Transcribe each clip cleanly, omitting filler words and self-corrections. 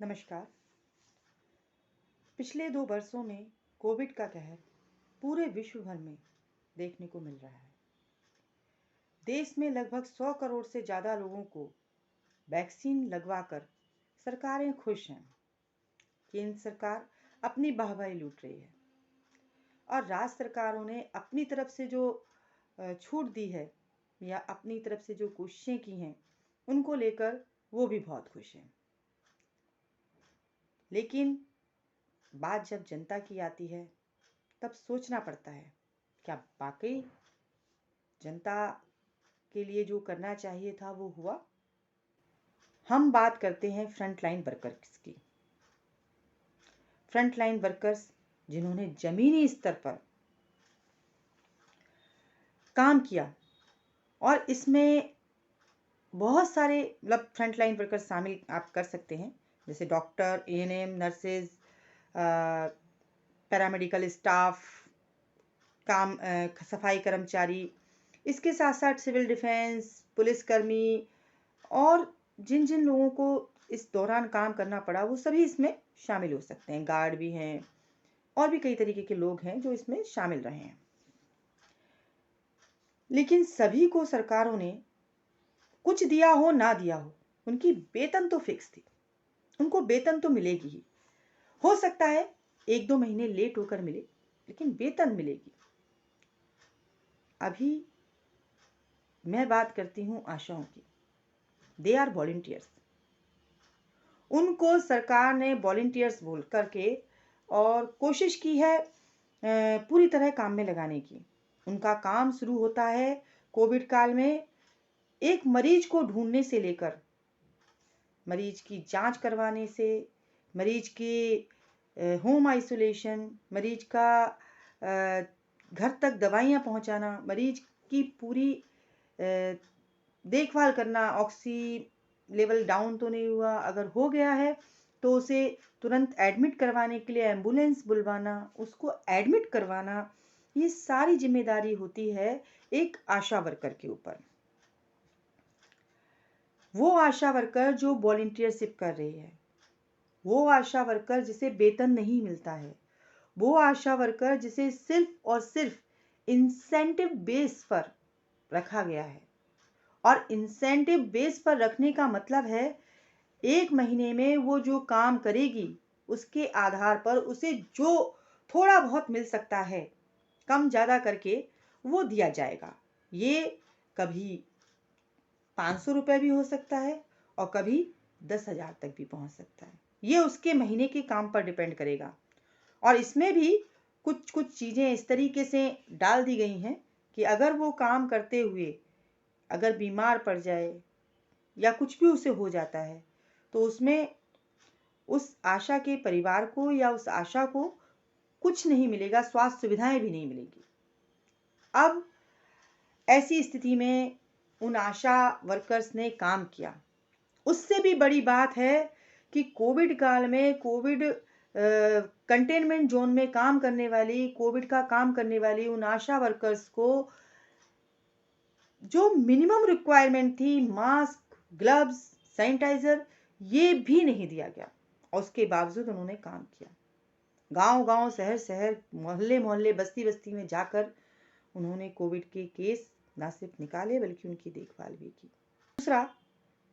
नमस्कार। पिछले 2 वर्षों में कोविड का कहर पूरे विश्व भर में देखने को मिल रहा है। देश में लगभग 100 करोड़ से ज़्यादा लोगों को वैक्सीन लगवाकर सरकारें खुश हैं। केंद्र सरकार अपनी वाहवाही लूट रही है और राज्य सरकारों ने अपनी तरफ से जो छूट दी है या अपनी तरफ से जो कोशिशें की हैं, उनको लेकर वो भी बहुत खुश हैं। लेकिन बात जब जनता की आती है, तब सोचना पड़ता है, क्या वाकई जनता के लिए जो करना चाहिए था वो हुआ? हम बात करते हैं फ्रंटलाइन वर्कर्स की। फ्रंटलाइन वर्कर्स जिन्होंने जमीनी स्तर पर काम किया और इसमें बहुत सारे फ्रंटलाइन वर्कर्स शामिल आप कर सकते हैं, जैसे doctor, ANM, nurses, paramedical staff, सफाई कर्मचारी, इसके साथ साथ सिविल डिफेंस, पुलिसकर्मी और जिन जिन लोगों को इस दौरान काम करना पड़ा वो सभी इसमें शामिल हो सकते हैं। गार्ड भी हैं और भी कई तरीके के लोग हैं जो इसमें शामिल रहे हैं। लेकिन सभी को सरकारों ने कुछ दिया हो ना दिया हो, उनकी वेतन तो फिक्स थी, उनको वेतन तो मिलेगी ही। हो सकता है 1-2 महीने लेट होकर मिले, लेकिन वेतन मिलेगी। अभी मैं बात करती हूँ आशाओं की। They are volunteers. उनको सरकार ने वॉलंटियर्स बोल करके और कोशिश की है पूरी तरह काम में लगाने की। उनका काम शुरू होता है कोविड काल में एक मरीज को ढूंढने से लेकर मरीज की जांच करवाने से, मरीज के होम आइसोलेशन, मरीज का घर तक दवाइयाँ पहुँचाना, मरीज की पूरी देखभाल करना, ऑक्सी लेवल डाउन तो नहीं हुआ, अगर हो गया है तो उसे तुरंत एडमिट करवाने के लिए एम्बुलेंस बुलवाना, उसको एडमिट करवाना, ये सारी जिम्मेदारी होती है एक आशा वर्कर के ऊपर। वो आशा वर्कर जो वॉलंटियरशिप कर रही है, वो आशा वर्कर जिसे वेतन नहीं मिलता है, वो आशा वर्कर जिसे सिर्फ और सिर्फ इंसेंटिव बेस पर रखा गया है। और इंसेंटिव बेस पर रखने का मतलब है 1 महीने में वो जो काम करेगी उसके आधार पर उसे जो थोड़ा बहुत मिल सकता है, कम ज़्यादा करके वो दिया जाएगा। ये कभी 500 रुपये भी हो सकता है और कभी 10,000 तक भी पहुंच सकता है। ये उसके महीने के काम पर डिपेंड करेगा। और इसमें भी कुछ कुछ चीज़ें इस तरीके से डाल दी गई हैं कि अगर वो काम करते हुए अगर बीमार पड़ जाए या कुछ भी उसे हो जाता है, तो उसमें उस आशा के परिवार को या उस आशा को कुछ नहीं मिलेगा, स्वास्थ्य सुविधाएं भी नहीं मिलेगी। अब ऐसी स्थिति में उन आशा वर्कर्स ने काम किया। उससे भी बड़ी बात है कि कोविड काल में कोविड कंटेनमेंट जोन में काम करने वाली, कोविड का काम करने वाली उन आशा वर्कर्स को जो मिनिमम रिक्वायरमेंट थी, मास्क, ग्लव्स, सैनिटाइजर, ये भी नहीं दिया गया और उसके बावजूद उन्होंने काम किया। गांव-गांव, शहर-शहर, मोहल्ले-मोहल्ले, बस्ती-बस्ती में जाकर उन्होंने कोविड के केस ना सिर्फ निकाले बल्कि उनकी देखभाल भी की। दूसरा,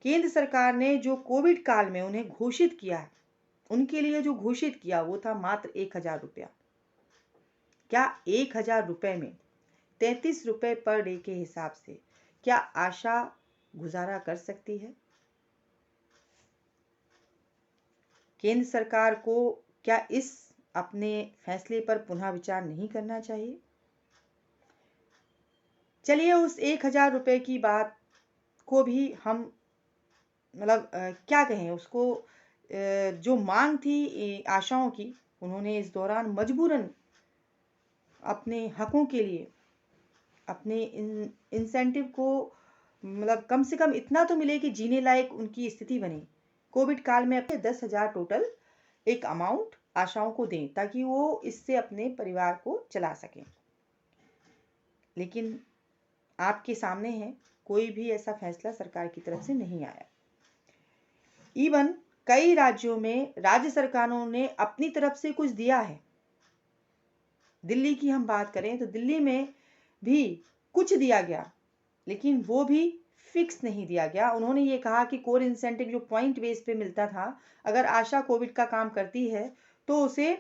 केंद्र सरकार ने जो कोविड काल में उन्हें घोषित किया है, उनके लिए जो घोषित किया वो था मात्र 1,000 रुपया। क्या 1,000 रुपए में 33 रुपए पर डे के हिसाब से क्या आशा गुजारा कर सकती है? केंद्र सरकार को क्या इस अपने फैसले पर पुनः विचार नहीं करना चाहिए? चलिए उस 1,000 रुपए की बात को भी हम क्या कहें उसको, जो मांग थी आशाओं की, उन्होंने इस दौरान मजबूरन अपने हकों के लिए अपने इंसेंटिव को कम से कम इतना तो मिले कि जीने लायक उनकी स्थिति बने। कोविड काल में अपने 10,000 टोटल एक अमाउंट आशाओं को दें ताकि वो इससे अपने परिवार को चला सकें। लेकिन आपके सामने है, कोई भी ऐसा फैसला सरकार की तरफ से नहीं आया। इवन कई राज्यों में राज्य सरकारों ने अपनी तरफ से कुछ दिया है। दिल्ली की हम बात करें तो दिल्ली में भी कुछ दिया गया, लेकिन वो भी फिक्स नहीं दिया गया। उन्होंने ये कहा कि कोर इंसेंटिव जो पॉइंट बेस पे मिलता था, अगर आशा कोविड का काम करती है तो उसे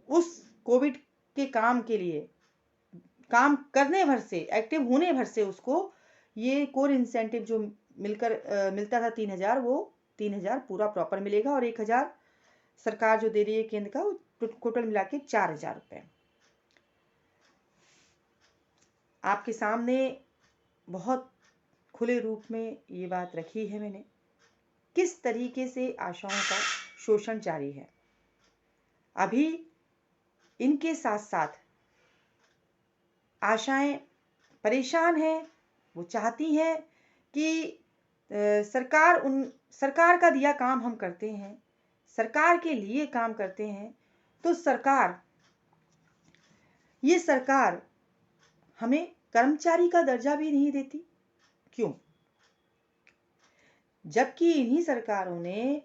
उस कोविड के काम के लिए काम करने भर से, एक्टिव होने भर से उसको ये कोर इंसेंटिव जो मिलता था 3,000, वो 3,000 पूरा प्रॉपर मिलेगा और 1,000 सरकार जो दे रही है केंद्र का, टोटल मिला के 4,000 रुपये। आपके सामने बहुत खुले रूप में ये बात रखी है मैंने, किस तरीके से आशाओं का शोषण जारी है। अभी इनके साथ साथ आशाएं परेशान हैं, वो चाहती हैं कि सरकार का दिया काम हम करते हैं, सरकार के लिए काम करते हैं, तो ये सरकार हमें कर्मचारी का दर्जा भी नहीं देती। क्यों? जबकि इन्हीं सरकारों ने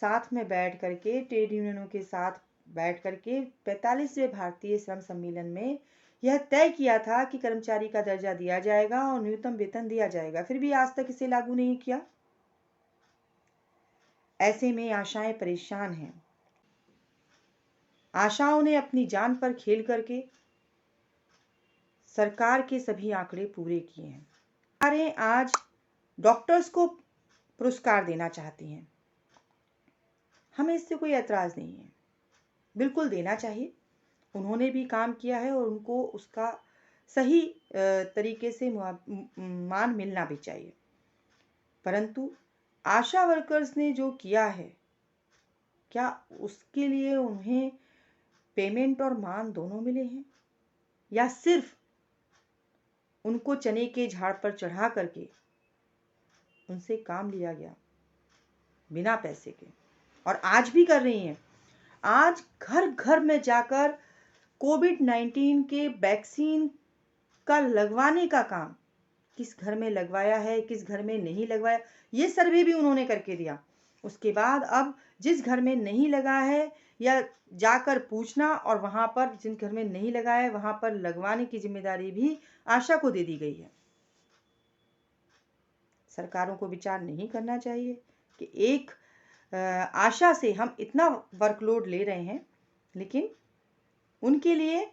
साथ में बैठ करके, ट्रेड यूनियनों के साथ बैठ करके 45वें भारतीय श्रम सम्मेलन में यह तय किया था कि कर्मचारी का दर्जा दिया जाएगा और न्यूनतम वेतन दिया जाएगा, फिर भी आज तक इसे लागू नहीं किया। ऐसे में आशाएं परेशान हैं। आशाओं ने अपनी जान पर खेल करके सरकार के सभी आंकड़े पूरे किए हैं। सरकारें आज डॉक्टर्स को पुरस्कार देना चाहती हैं। हमें इससे कोई ऐतराज नहीं है, बिल्कुल देना चाहिए। उन्होंने भी काम किया है और उनको उसका सही तरीके से मान मिलना भी चाहिए। परंतु आशा वर्कर्स ने जो किया है, क्या उसके लिए उन्हें पेमेंट और मान दोनों मिले हैं, या सिर्फ उनको चने के झाड़ पर चढ़ा करके उनसे काम लिया गया बिना पैसे के? और आज भी कर रही हैं। आज घर घर में जाकर कोविड-19 के वैक्सीन का लगवाने का काम, किस घर में लगवाया है, किस घर में नहीं लगवाया, ये सर्वे भी उन्होंने करके दिया। उसके बाद अब जिस घर में नहीं लगा है, या जाकर पूछना, और वहां पर जिन घर में नहीं लगा है वहां पर लगवाने की जिम्मेदारी भी आशा को दे दी गई है। सरकारों को विचार नहीं करना चाहिए कि एक आशा से हम इतना वर्कलोड ले रहे हैं, लेकिन उनके लिए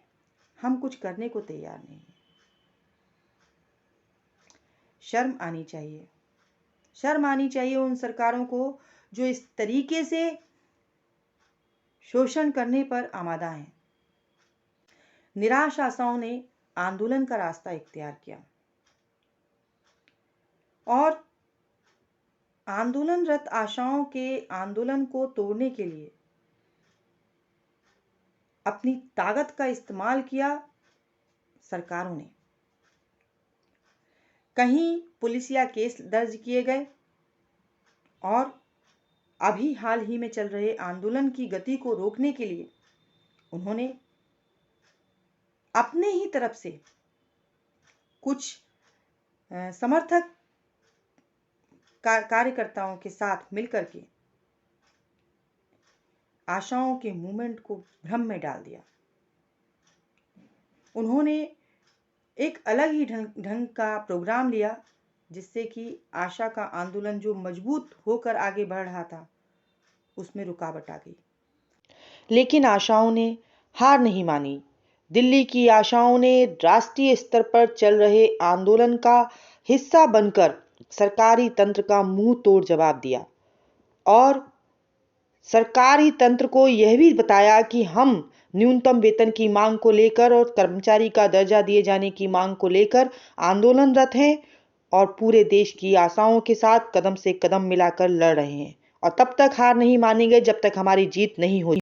हम कुछ करने को तैयार नहीं हैं। शर्म आनी चाहिए, शर्म आनी चाहिए उन सरकारों को जो इस तरीके से शोषण करने पर आमादा हैं। निराश आशाओं ने आंदोलन का रास्ता इख्तियार किया और आंदोलनरत आशाओं के आंदोलन को तोड़ने के लिए अपनी ताकत का इस्तेमाल किया सरकारों ने। कहीं पुलिसिया केस दर्ज किए गए और अभी हाल ही में चल रहे आंदोलन की गति को रोकने के लिए उन्होंने अपने ही तरफ से कुछ समर्थक कार्यकर्ताओं के साथ मिलकर के आशाओं के मूवमेंट को भ्रम में डाल दिया। उन्होंने एक अलग ही ढंग का प्रोग्राम लिया, जिससे कि आशा का आंदोलन जो मजबूत होकर आगे बढ़ रहा था उसमें रुकावट आ गई। लेकिन आशाओं ने हार नहीं मानी। दिल्ली की आशाओं ने राष्ट्रीय स्तर पर चल रहे आंदोलन का हिस्सा बनकर सरकारी तंत्र का मुंह तोड़ जवाब दिया और सरकारी तंत्र को यह भी बताया कि हम न्यूनतम वेतन की मांग को लेकर और कर्मचारी का दर्जा दिए जाने की मांग को लेकर आंदोलनरत हैं और पूरे देश की आशाओं के साथ कदम से कदम मिलाकर लड़ रहे हैं, और तब तक हार नहीं मानेंगे जब तक हमारी जीत नहीं होती।